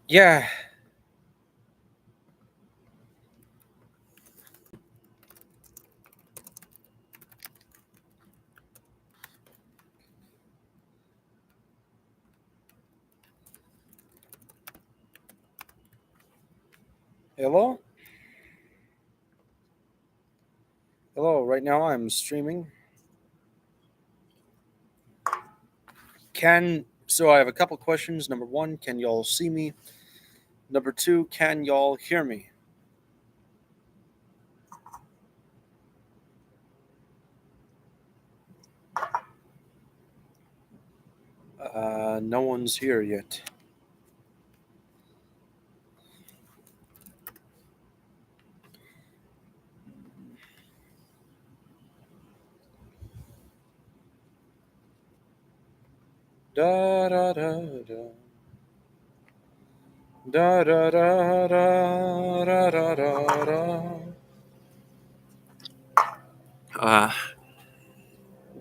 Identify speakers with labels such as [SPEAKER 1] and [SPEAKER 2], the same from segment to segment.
[SPEAKER 1] Yeah. Hello? Hello, right now I'm streaming. So I have a couple questions. Number one, can y'all see me? Number two, can y'all hear me? No one's here yet. Da da da da. Da da da da da da da da. Uh,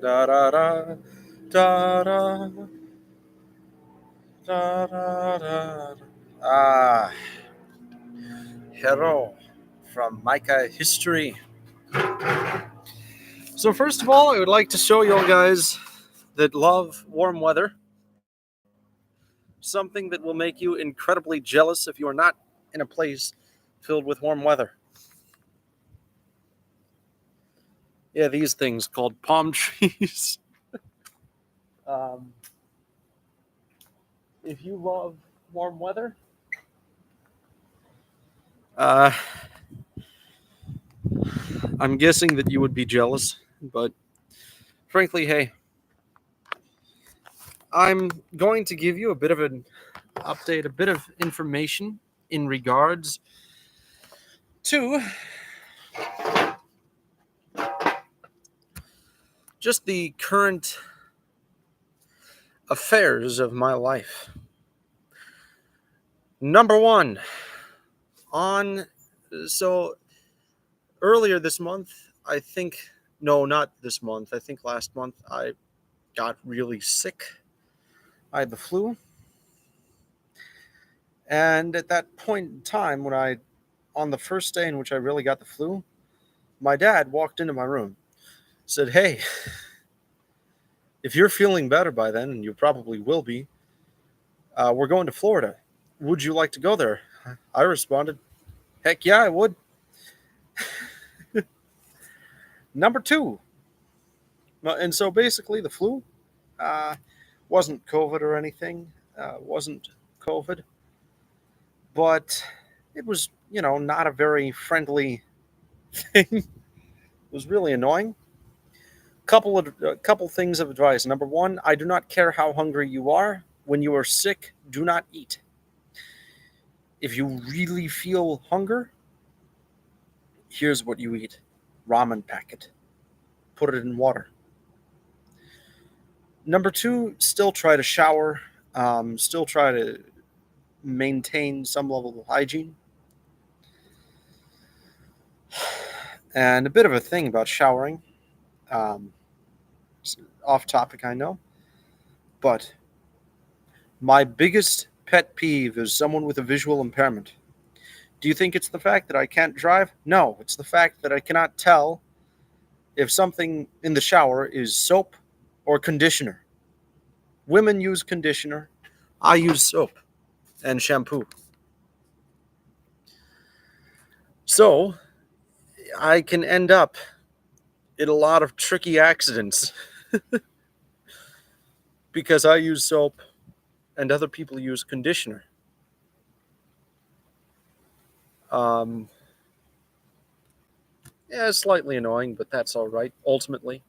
[SPEAKER 1] da da da da da da da da. Ah, hello from Micah History. So first of all, I would like to show you all guys that love warm weather something that will make you incredibly jealous if you are not in a place filled with warm weather. Yeah, these things called palm trees. um, if you love warm weather, uh, I'm guessing that you would be jealous, but frankly, hey, I'm going to give you a bit of an update, a bit of information in regards to just the current affairs of my life. Number one, on so earlier this month, I think, no, not this month, I think last month, I got really sick. I had the flu. And at that point in time, on the first day in which I really got the flu, my dad walked into my room, said, "Hey, if you're feeling better by then, and you probably will be, we're going to Florida. Would you like to go there?" I responded, "Heck yeah, I would." Number two, and so basically the flu uh, wasn't COVID or anything, wasn't COVID, but it was, not a very friendly thing. It was really annoying. A couple things of advice. Number one, I do not care how hungry you are. When you are sick, do not eat. If you really feel hunger, here's what you eat: ramen packet. Put it in water. Number two, still try to shower. Still try to maintain some level of hygiene. And a bit of a thing about showering. Um, Off topic, I know, but my biggest pet peeve is someone with a visual impairment. Do you think it's the fact that I can't drive? No, it's the fact that I cannot tell if something in the shower is soap or conditioner. Women use conditioner. I use soap and shampoo. So I can end up in a lot of tricky accidents because I use soap and other people use conditioner. Um, yeah, it's slightly annoying, but that's all right, ultimately.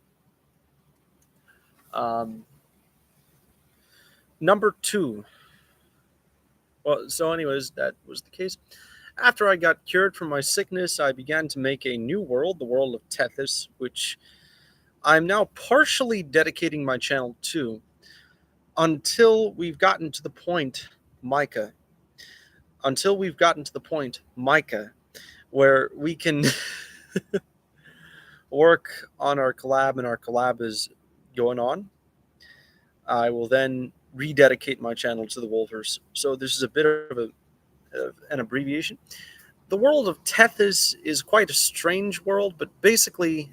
[SPEAKER 1] Um, Number two. Well, so, anyways, that was the case. After I got cured from my sickness, I began to make a new world, the world of Tethys, which I'm now partially dedicating my channel to until we've gotten to the point, Micah, Micah, where we can work on our collab, and our collab is going on. I will then rededicate my channel to the Wolvers. So this is a bit of a an abbreviation. The world of Tethys is quite a strange world, but basically,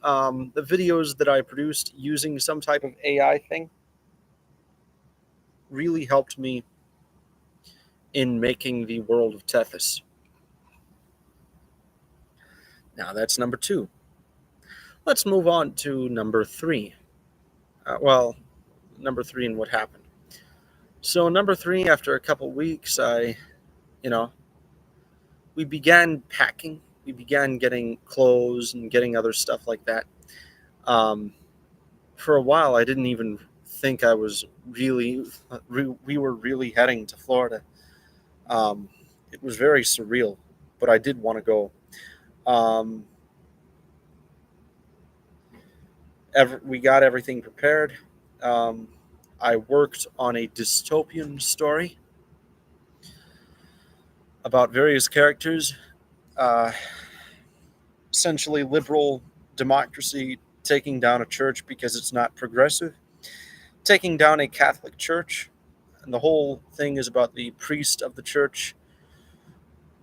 [SPEAKER 1] the videos that I produced using some type of AI thing really helped me in making the world of Tethys. Now that's number two. Let's move on to number three. Well, number three and what happened. So number three, after a couple weeks, you know, we began packing. We began getting clothes and getting other stuff like that. Um, for a while, I didn't even think I was really, we were really heading to Florida. Um, it was very surreal, but I did want to go. Um, we got everything prepared. Um, I worked on a dystopian story about various characters, uh, essentially liberal democracy taking down a church because it's not progressive, taking down a Catholic church, and the whole thing is about the priest of the church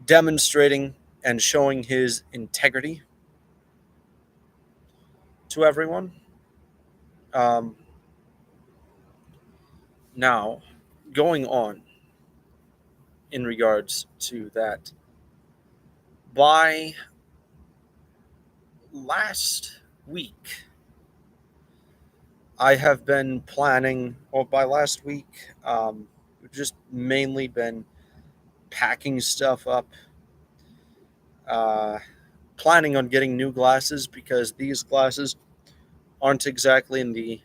[SPEAKER 1] demonstrating and showing his integrity to everyone. Um, Now, going on in regards to that, by last week, I have been planning, or by last week, just mainly been packing stuff up, uh, planning on getting new glasses because these glasses aren't exactly in the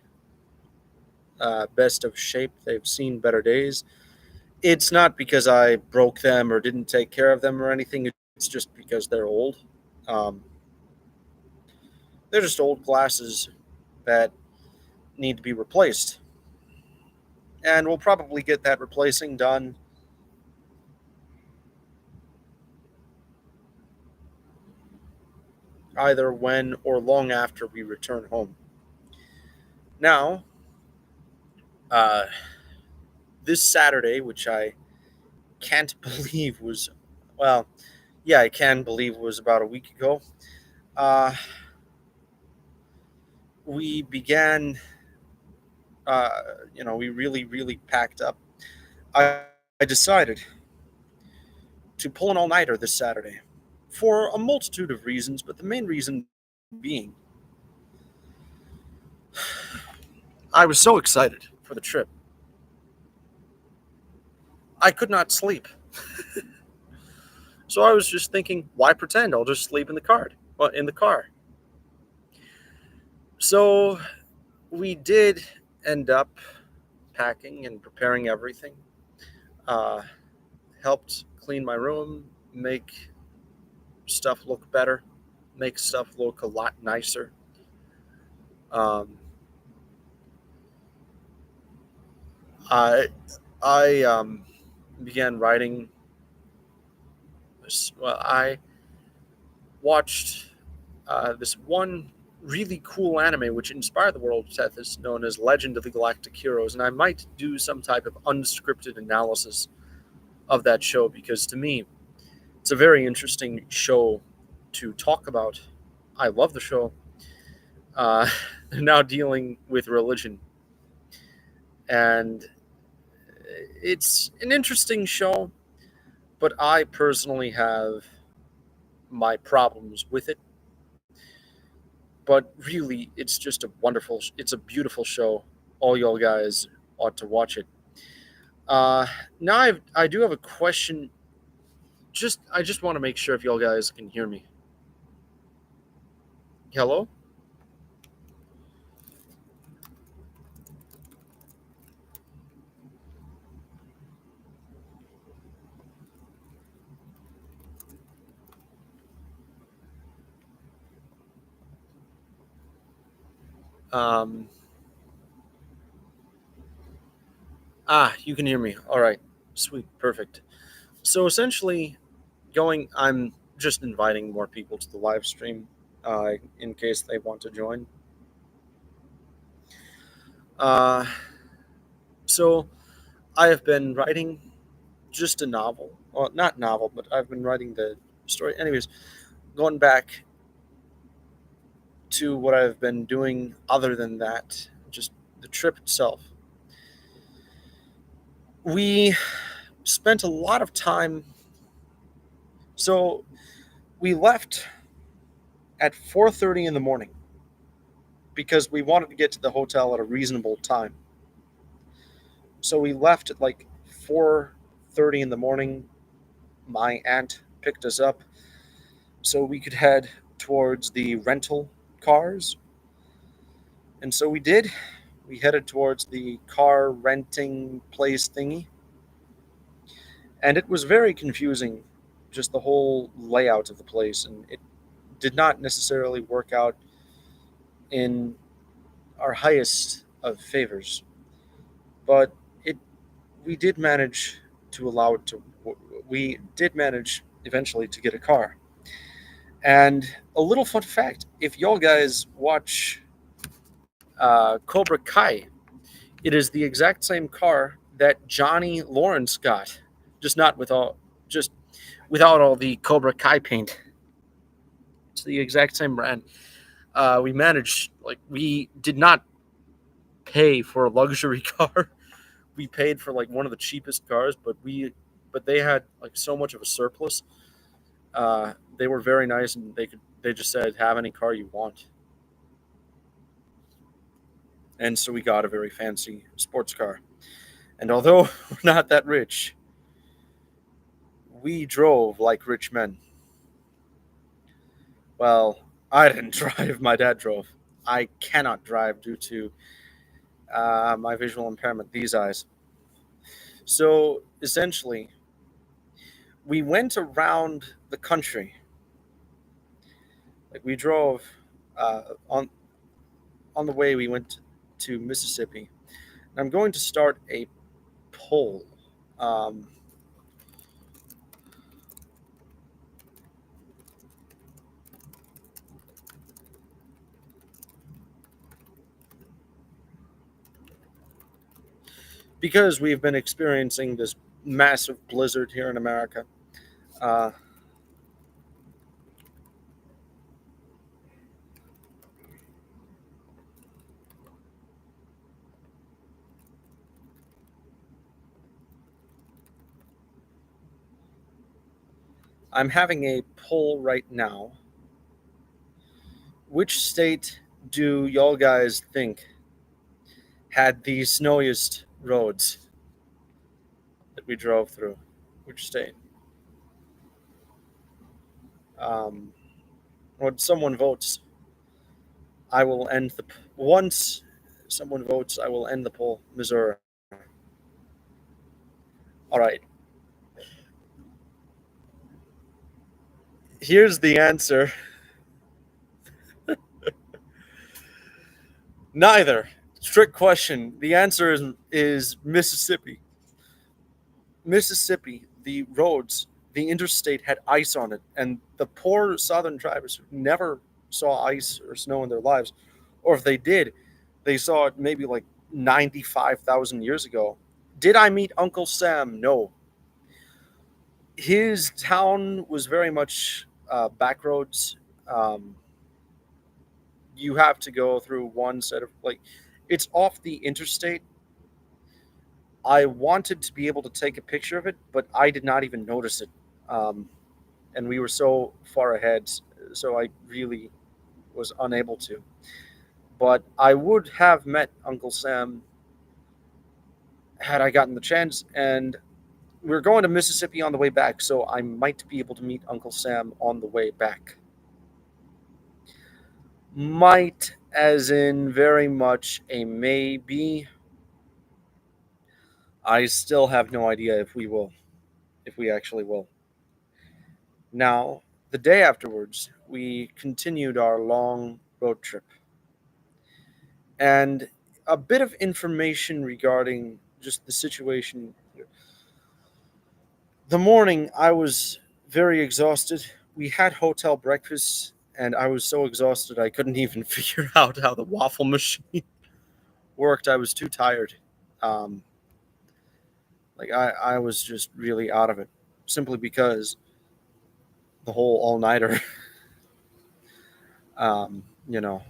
[SPEAKER 1] best of shape. They've seen better days. It's not because I broke them or didn't take care of them or anything. It's just because they're old. Um, they're just old glasses that need to be replaced. And we'll probably get that replacing done either when or long after we return home. Now, uh, this Saturday, which I can't believe was, well, yeah, I can believe was about a week ago, uh, we began, uh, we really, really packed up. I decided to pull an all nighter this Saturday for a multitude of reasons, but the main reason being I was so excited for the trip. I could not sleep. So I was just thinking, why pretend? I'll just sleep in the car. Well, in the car. So we did end up packing and preparing everything. Uh, Helped clean my room, make stuff look better, make stuff look a lot nicer. Um, I I began writing. Well, I watched this one really cool anime which inspired the world of Tethys, known as Legend of the Galactic Heroes, and I might do some type of unscripted analysis of that show because to me, it's a very interesting show to talk about. I love the show. They're now dealing with religion, and it's an interesting show, but I personally have my problems with it. But really, it's just a wonderful, it's a beautiful show. All y'all guys ought to watch it. Uh, Now I do have a question. I just want to make sure if y'all guys can hear me. Hello. Um, you can hear me. All right, sweet, perfect. So essentially, I'm just inviting more people to the live stream, in case they want to join. Uh, so I have been writing. just a novel. Well, not novel, but I've been writing the story. Anyways, going back to what I've been doing other than that, just the trip itself. We spent a lot of time. So we left at 4:30 in the morning because we wanted to get to the hotel at a reasonable time. So we left at like 4:30 in the morning. My aunt picked us up so we could head towards the rental cars. And so we did. We headed towards the car renting place thingy. And it was very confusing, just the whole layout of the place. And it did not necessarily work out in our highest of favors. But it we did manage to allow it to. We did manage eventually to get a car. And a little fun fact: if y'all guys watch Cobra Kai, it is the exact same car that Johnny Lawrence got, just not with all, just without all the Cobra Kai paint. It's the exact same brand. We managed, like, we did not pay for a luxury car. We paid for like one of the cheapest cars, but they had like so much of a surplus. They were very nice, and they just said have any car you want, and so we got a very fancy sports car. And although we're not that rich, we drove like rich men. Well, I didn't drive. My dad drove. I cannot drive due to my visual impairment, these eyes. So essentially, we went around the country. Like we drove uh, on the way. We went to Mississippi. And I'm going to start a poll. Um, because we've been experiencing this massive blizzard here in America. Uh, I'm having a poll right now. Which state do y'all guys think had the snowiest roads that we drove through? Which state? Um, when someone votes, I will end the. Once someone votes, I will end the poll. Missouri. All right. Here's the answer. Neither. Trick question. The answer is Mississippi. Mississippi, the roads, the interstate had ice on it, and the poor southern drivers who never saw ice or snow in their lives, or if they did, they saw it maybe like 95,000 years ago. Did I meet Uncle Sam? No. His town was very much back roads. Um, you have to go through one set of, like, it's off the interstate. I wanted to be able to take a picture of it, but I did not even notice it. Um, and we were so far ahead, so I really was unable to. But I would have met Uncle Sam had I gotten the chance, and we are going to Mississippi on the way back, so I might be able to meet Uncle Sam on the way back. Might, as in very much a maybe. I still have no idea if we actually will. Now, the day afterwards, we continued our long road trip. And a bit of information regarding just the situation. The morning, I was very exhausted. We had hotel breakfast, and I was so exhausted I couldn't even figure out how the waffle machine worked. I was too tired. Um, Like I was just really out of it, simply because the whole all nighter. um, you know,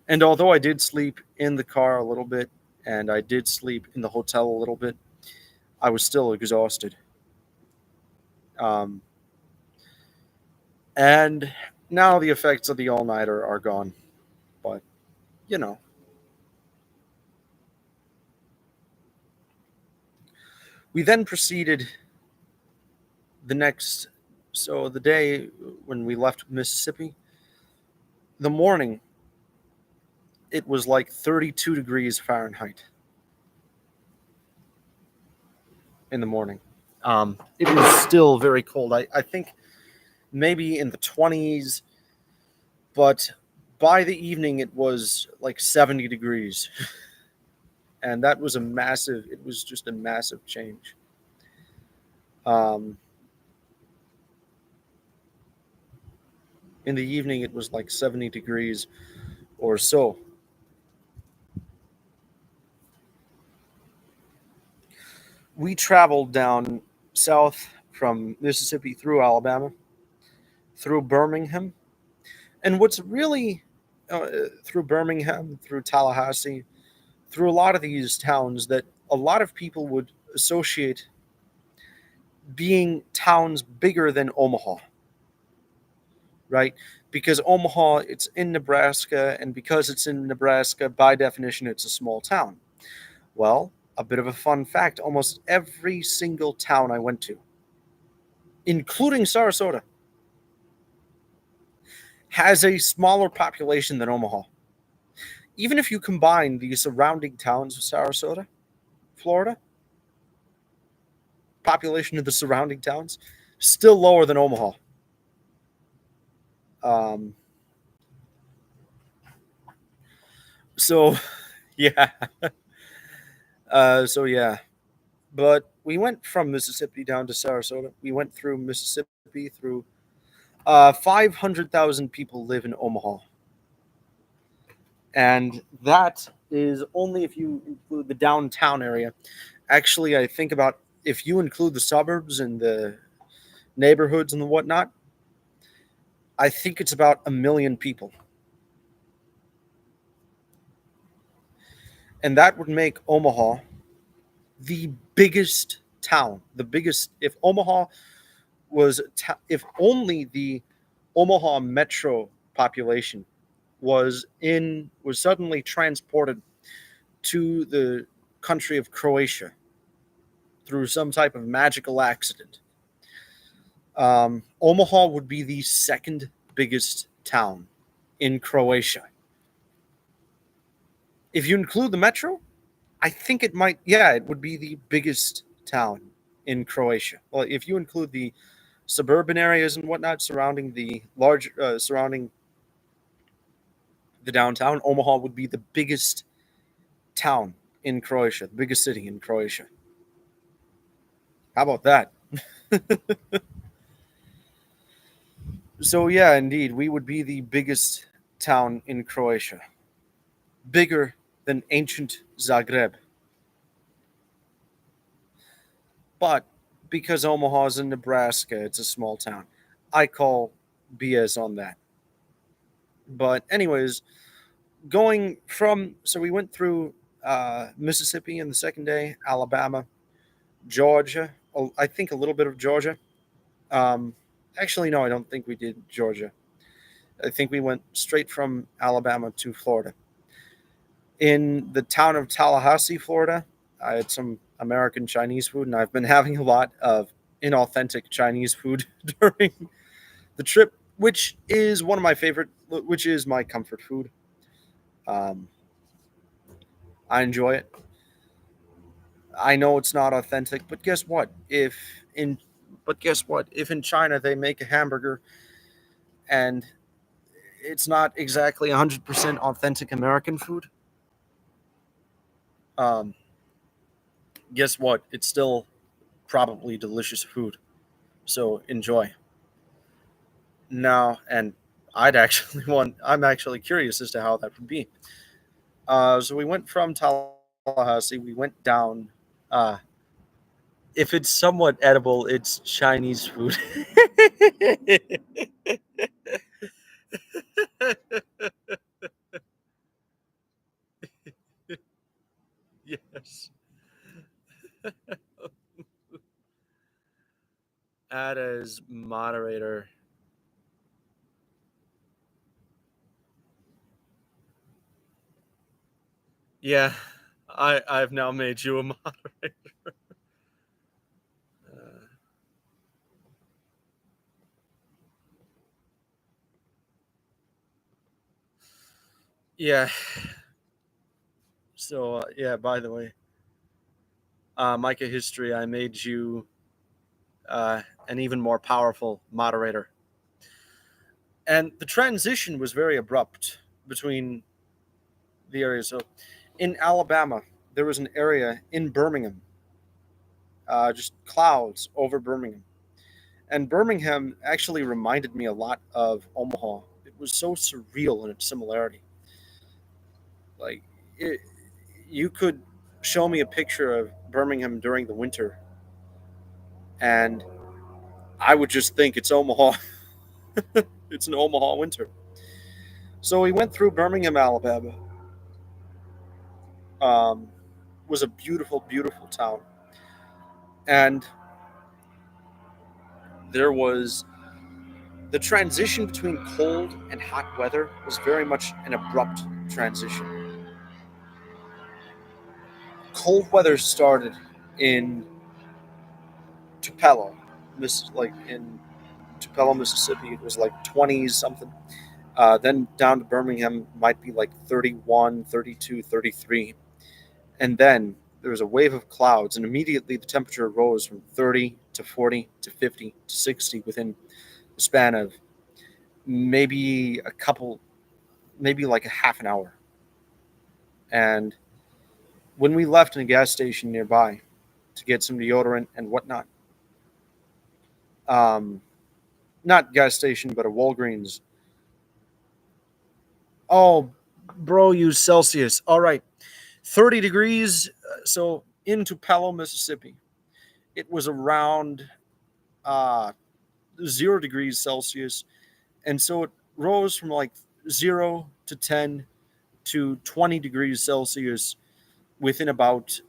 [SPEAKER 1] and although I did sleep in the car a little bit, and I did sleep in the hotel a little bit, I was still exhausted. Um, and now the effects of the all nighter are gone. But you know, we then proceeded the next. So the day when we left Mississippi, the morning it was like 32 degrees Fahrenheit in the morning. It was still very cold. I think maybe in the 20s, but by the evening it was like 70 degrees. And that was a massive, it was just a massive change. Um, in the evening it was like 70 degrees or so. We traveled down south from Mississippi through Alabama, through Birmingham, and what's really through Birmingham, through Tallahassee, through a lot of these towns that a lot of people would associate being towns bigger than Omaha, right? Because Omaha, it's in Nebraska, and because it's in Nebraska, by definition, it's a small town. Well, a bit of a fun fact: almost every single town I went to, including Sarasota, has a smaller population than Omaha. Even if you combine the surrounding towns of Sarasota, Florida, population of the surrounding towns, still lower than Omaha. Um, so yeah, so yeah. But we went from Mississippi down to Sarasota. We went through Mississippi through 500,000 people live in Omaha. And that is only if you include the downtown area. Actually, I think about if you include the suburbs and the neighborhoods and whatnot, I think it's about 1 million people. And that would make Omaha the biggest town. The biggest, if Omaha if only the Omaha metro population was suddenly transported to the country of Croatia through some type of magical accident, Omaha would be the second biggest town in Croatia. If you include the metro, I think it might, yeah, it would be the biggest town in Croatia. Well, if you include the suburban areas and whatnot surrounding the downtown, Omaha would be the biggest town in Croatia, the biggest city in Croatia. How about that? So yeah, indeed, we would be the biggest town in Croatia, bigger than ancient Zagreb. But because Omaha's in Nebraska, it's a small town. I call BS on that. But anyways, so we went through Mississippi in the second day, Alabama, Georgia. I think a little bit of Georgia. Um, Actually, no, I don't think we did Georgia. I think we went straight from Alabama to Florida. In the town of Tallahassee, Florida, I had some American Chinese food, and I've been having a lot of inauthentic Chinese food during the trip, which is one of my favorite, which is my comfort food. Um, I enjoy it. I know it's not authentic, but guess what? In guess what? If in China they make a hamburger and it's not exactly 100% authentic American food, um, guess what? It's still probably delicious food. So enjoy. Now, and I'm actually curious as to how that would be. So we went from Tallahassee, we went down. If it's somewhat edible, it's Chinese food. Yes. Add as moderator. Yeah, I've now made you a moderator. Uh, yeah. So yeah. By the way, Micah History, I made you an even more powerful moderator, and the transition was very abrupt between the areas. So, in Alabama, there was an area in Birmingham, just clouds over Birmingham. And Birmingham actually reminded me a lot of Omaha. It was so surreal in its similarity. Like, it, you could show me a picture of Birmingham during the winter, and I would just think it's Omaha. It's an Omaha winter. So we went through Birmingham, Alabama. Um, was a beautiful, beautiful town, and there was the transition between cold and hot weather was very much an abrupt transition. Cold weather started in Tupelo, like in Tupelo, Mississippi. It was like 20s something. Then down to Birmingham might be like 31, 32, 33. And then there was a wave of clouds, and immediately the temperature rose from 30 to 40 to 50 to 60 within the span of maybe a couple, maybe like a half an hour. And when we left in a gas station nearby to get some deodorant and whatnot, um, not gas station, but a Walgreens. Oh, bro, use Celsius. All right, 30 degrees. So in Tupelo, Mississippi, it was around uh, 0 degrees Celsius, and so it rose from like 0 to 10 to 20 degrees Celsius within about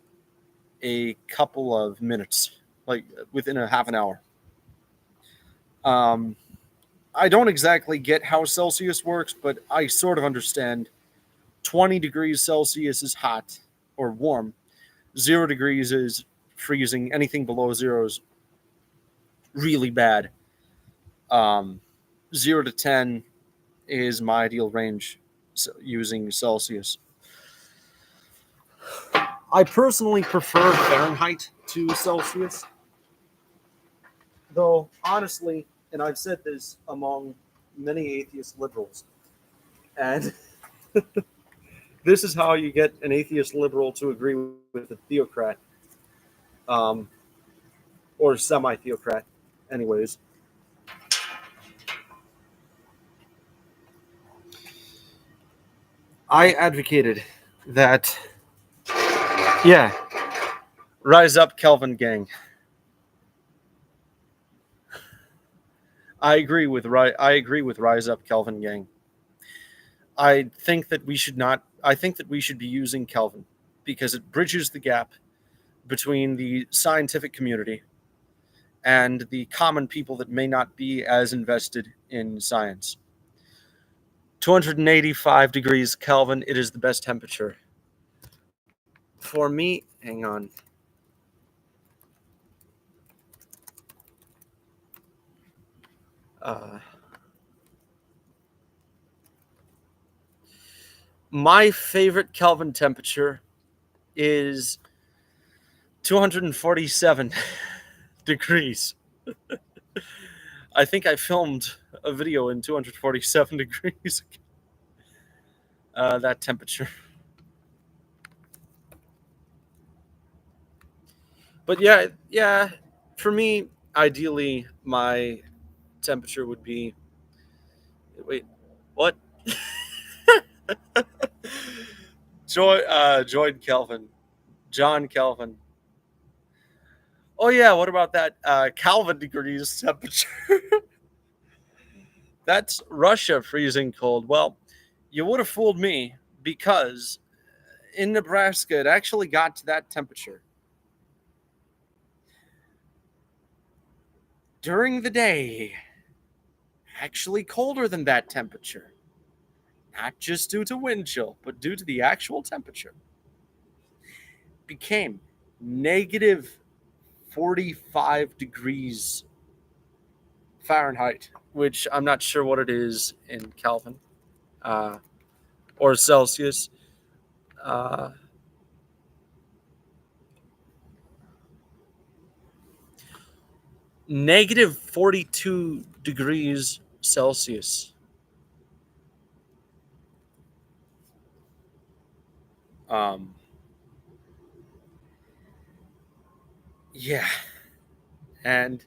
[SPEAKER 1] a couple of minutes, like within a half an hour. Um, I don't exactly get how Celsius works, but I sort of understand. 20 degrees Celsius is hot or warm. 0 degrees is freezing. Anything below zero is really bad. Um, 0 to 10 is my ideal range using Celsius. I personally prefer Fahrenheit to Celsius, though honestly, and I've said this among many atheist liberals, and this is how you get an atheist liberal to agree with a theocrat, um, or semi-theocrat, anyways. I advocated that, yeah, rise up, Kelvin gang. I agree with rise up, Kelvin gang. I think that we should not. I think that we should be using Kelvin because it bridges the gap between the scientific community and the common people that may not be as invested in science. 285 degrees Kelvin. It is the best temperature for me. Hang on. Uh, my favorite Kelvin temperature is 247 degrees. I think I filmed a video in 247 degrees. That temperature. But yeah, yeah. For me, ideally, my temperature would be. Wait, what? Joy, Kelvin, John Kelvin. Oh yeah, what about that Kelvin degrees temperature? That's Russia freezing cold. Well, you would have fooled me because in Nebraska it actually got to that temperature. During the day, actually colder than that temperature. Not just due to wind chill, but due to the actual temperature. Became negative 45 degrees Fahrenheit, which I'm not sure what it is in Kelvin uh, or Celsius. Uh, Negative 42 degrees Celsius. Um, yeah, and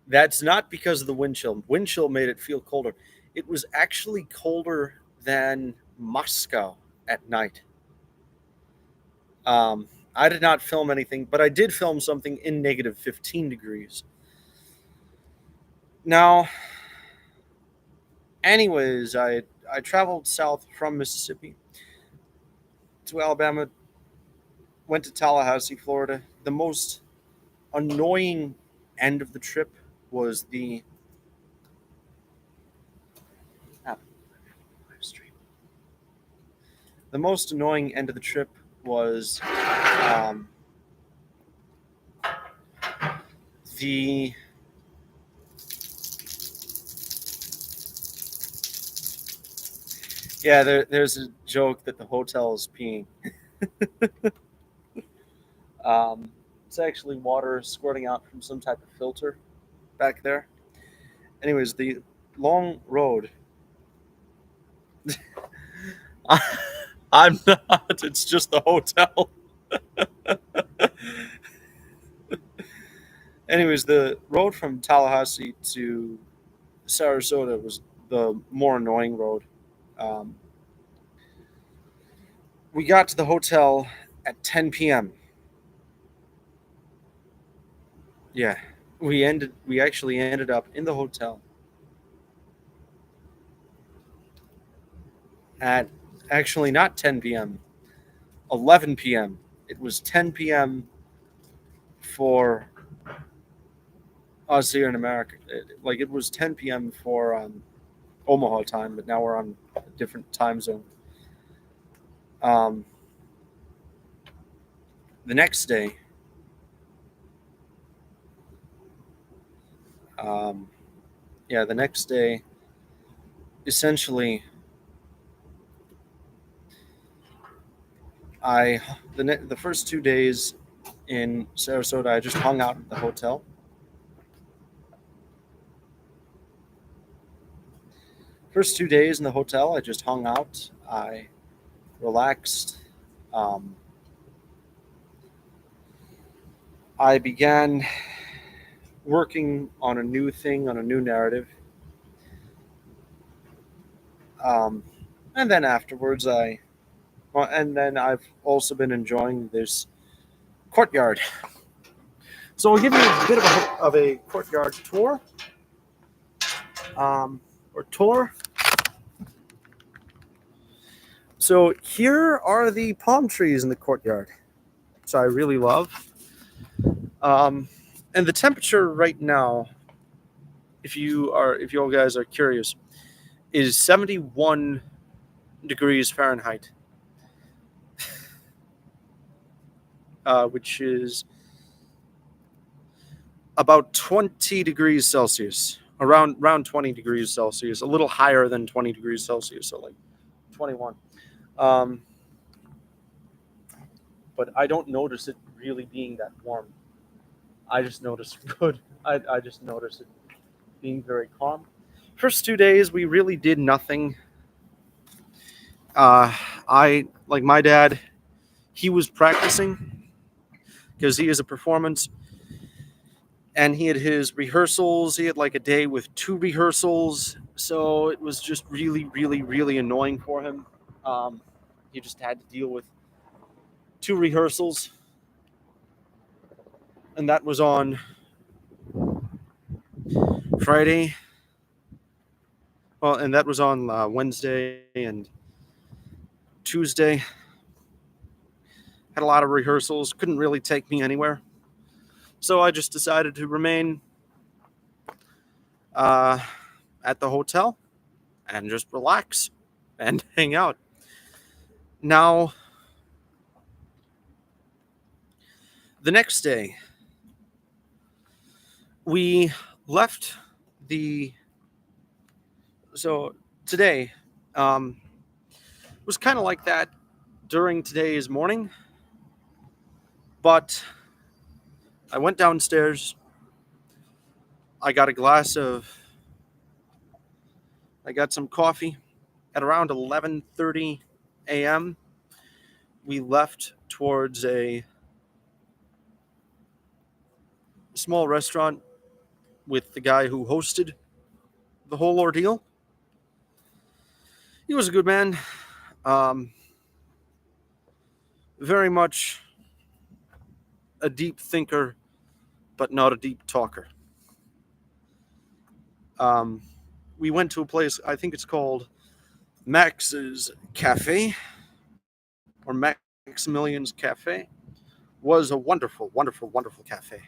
[SPEAKER 1] that's not because of the wind chill. Wind chill made it feel colder. It was actually colder than Moscow at night. Um, I did not film anything, but I did film something in negative 15 degrees. Now, anyways, I traveled south from Mississippi to Alabama, went to Tallahassee, Florida. The most annoying end of the trip was the ah, Livestream. The most annoying end of the trip was um, the yeah. There's a joke that the hotel is peeing. Um, it's actually water squirting out from some type of filter back there. Anyways, the long road. I'm not. It's just the hotel. Anyways, the road from Tallahassee to Sarasota was the more annoying road. Um, we got to the hotel at 10 p.m. Yeah, We actually ended up in the hotel at actually not 10 p.m. 11 p.m. It was 10 p.m. for us here in America. It was 10 p.m. for Omaha time, but now we're on a different time zone. Um, the next day, um, yeah, the next day, essentially, the first 2 days in Sarasota, I just hung out at the hotel. First 2 days in the hotel, I just hung out. I relaxed. Um, I began working on a new thing, on a new narrative. Um, and then afterwards, and then I've also been enjoying this courtyard. So I'll give you a bit of a courtyard tour, or tour. So here are the palm trees in the courtyard, which I really love. Um, and the temperature right now, if you all guys are curious, is 71 degrees Fahrenheit, which is about 20 degrees Celsius, around 20 degrees Celsius, a little higher than 20 degrees Celsius, so like 21. Um, but I don't notice it really being that warm. I just notice good. I just notice it being very calm. First 2 days we really did nothing. I like my dad. He was practicing because he is a performance, and he had his rehearsals. He had like a day with 2 rehearsals, so it was just really, really, really annoying for him. Um, he just had to deal with 2 rehearsals. and that was on Friday. Well, and that was on Wednesday and Tuesday. Had a lot of rehearsals, couldn't really take me anywhere. So I just decided to remain uh, at the hotel and just relax and hang out. Now, the next day, we left the. So today was kind of like that during today's morning, but I went downstairs. I got a glass of. I got some coffee at around 11:30 a.m. We left towards a small restaurant with the guy who hosted the whole ordeal. He was a good man, um, very much a deep thinker, but not a deep talker. Um, we went to a place, I think it's called Max's Cafe or Maximilian's Cafe. Was a wonderful, wonderful, wonderful cafe.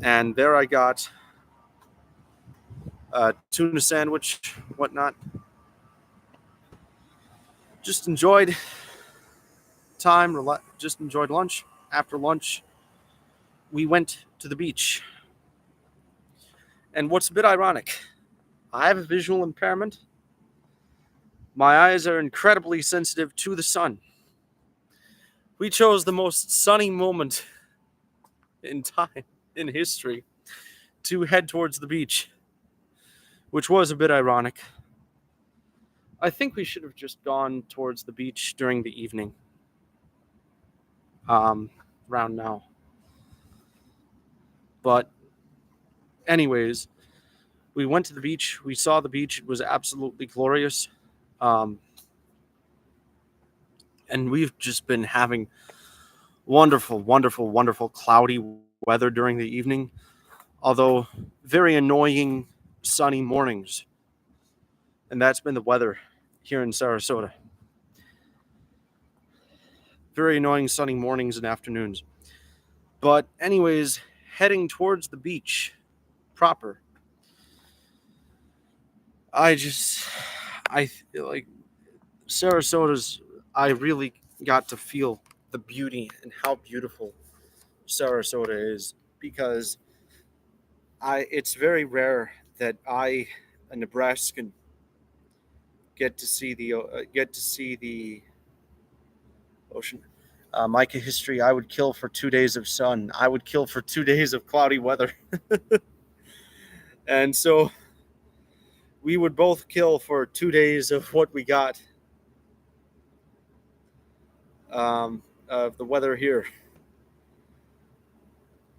[SPEAKER 1] And there I got a tuna sandwich, whatnot. Just enjoyed just enjoyed lunch. After lunch, we went to the beach. And what's a bit ironic, I have a visual impairment. My eyes are incredibly sensitive to the sun. We chose the most sunny moment in time, in history, to head towards the beach, which was a bit ironic. I think we should have just gone towards the beach during the evening, um, around now. But, anyways, we went to the beach. We saw the beach. It was absolutely glorious. Um, and we've just been having wonderful, wonderful, wonderful cloudy weather during the evening, although very annoying sunny mornings. And that's been the weather here in Sarasota. Very annoying sunny mornings and afternoons. But, anyways, heading towards the beach proper, I feel like Sarasota's, I really got to feel the beauty and how beautiful Sarasota is because it's very rare that a Nebraskan, get to see the ocean. Micah history, I would kill for 2 days of sun. I would kill for 2 days of cloudy weather. And so we would both kill for 2 days of what we got of the weather here.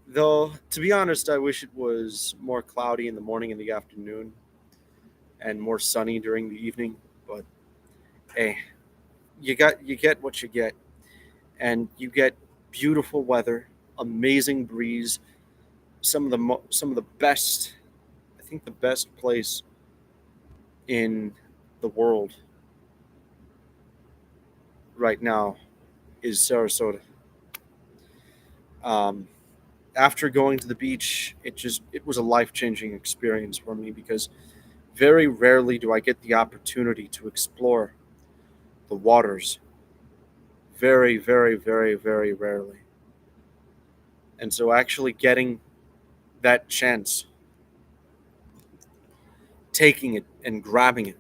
[SPEAKER 1] Though, to be honest, I wish it was more cloudy in the morning and the afternoon and more sunny during the evening. But hey, you get what you get, and you get beautiful weather, amazing breeze, some of the best. I think the best place in the world right now is Sarasota. Um, After going to the beach, it was a life changing experience for me because very rarely do I get the opportunity to explore the waters. Very, very, very, very rarely. And so actually getting that chance, taking it and grabbing it,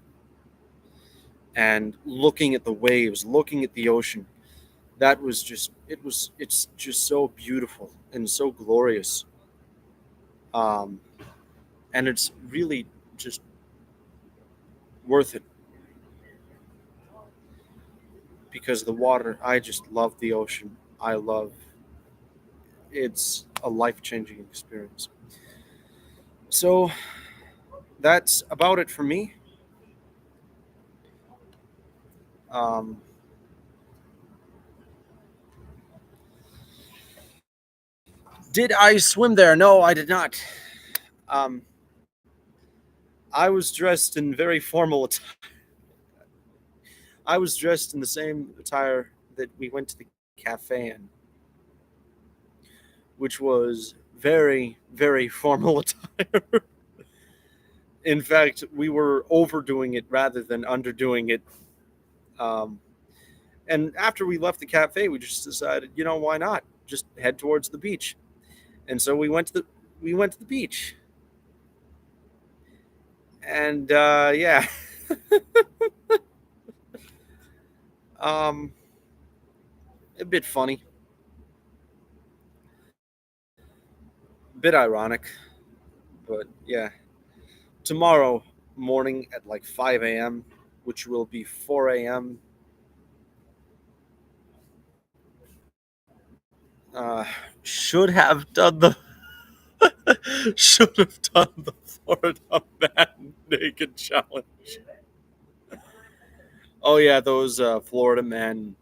[SPEAKER 1] and looking at the waves, looking at the ocean, that was just it's just so beautiful and so glorious. Um, and it's really just worth it because the water, I just love the ocean. I love It's a life changing experience. So that's about it for me. Um, Did I swim there? No, I did not. Um, I was dressed in very formal attire. I was dressed in the same attire that we went to the cafe in, which was very, very formal attire. In fact, we were overdoing it rather than underdoing it. Um, and after we left the cafe, we just decided, why not? Just head towards the beach. And so we went to the beach. And yeah, um, a bit funny, a bit ironic, but yeah. Tomorrow morning at like 5 a.m., which will be 4 a.m. Uh, should have done the should have done the Florida Man Naked Challenge. Oh yeah, those Florida Man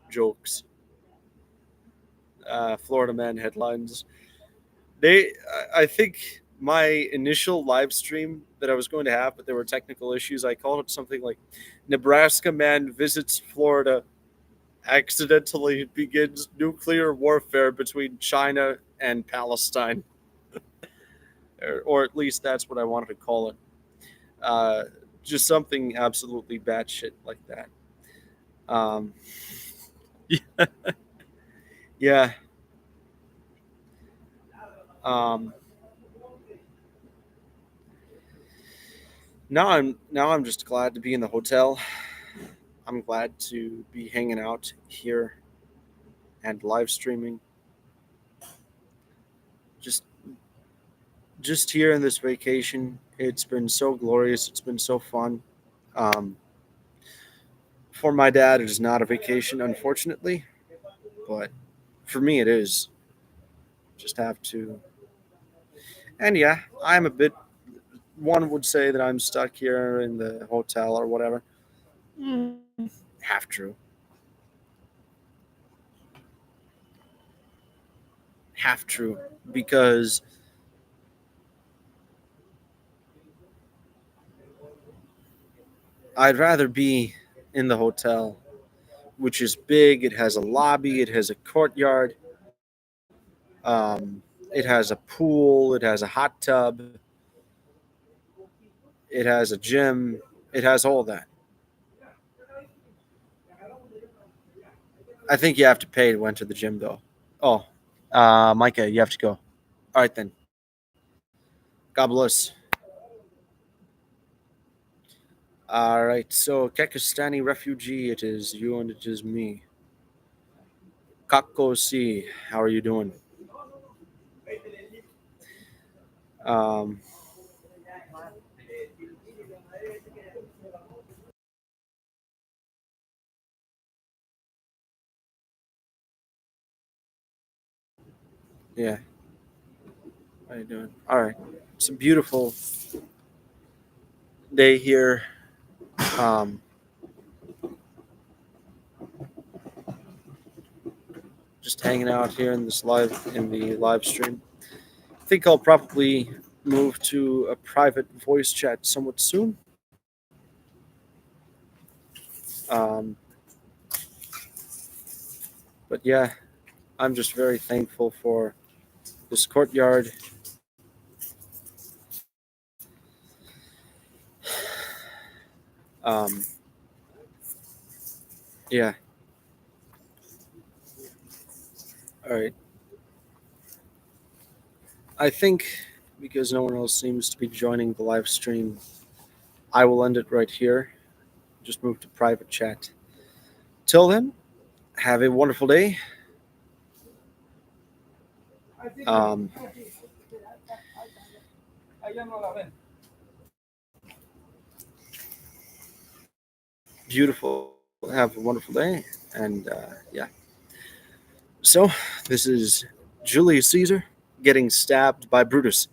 [SPEAKER 1] jokes, Florida Man headlines. I think my initial live stream that I was going to have, but there were technical issues. I called it something like "Nebraska Man visits Florida, accidentally begins nuclear warfare between China and Palestine," or at least that's what I wanted to call it. Uh, just something absolutely batshit like that. Um, yeah. Um, now I'm just glad to be in the hotel. I'm glad to be hanging out here and live streaming. Just just here in this vacation. It's been so glorious. It's been so fun. Um, for my dad, it is not a vacation, unfortunately, but for me, it is. Just have to. And yeah, I'm a bit. One would say that I'm stuck here in the hotel or whatever. Mm, half true. Half true. Because I'd rather be in the hotel, which is big. It has a lobby. It has a courtyard. It has a pool. It has a hot tub. It has a gym. It has all that. I think you have to pay to enter the gym, though. Oh, Micah, you have to go. All right, then. God bless. All right, so Kekistani refugee, it is you and it is me. Kako C, how are you doing? Um, yeah, how are you doing? All right, it's a beautiful day here. Um, just hanging out here in the live stream. I think I'll probably move to a private voice chat somewhat soon. Um, but yeah, I'm just very thankful for this courtyard. Um, yeah, all right. I think because no one else seems to be joining the live stream, I will end it right here. Just move to private chat. Till then, have a wonderful day. Um, beautiful. Have a wonderful day. And yeah. So, this is Julius Caesar getting stabbed by Brutus.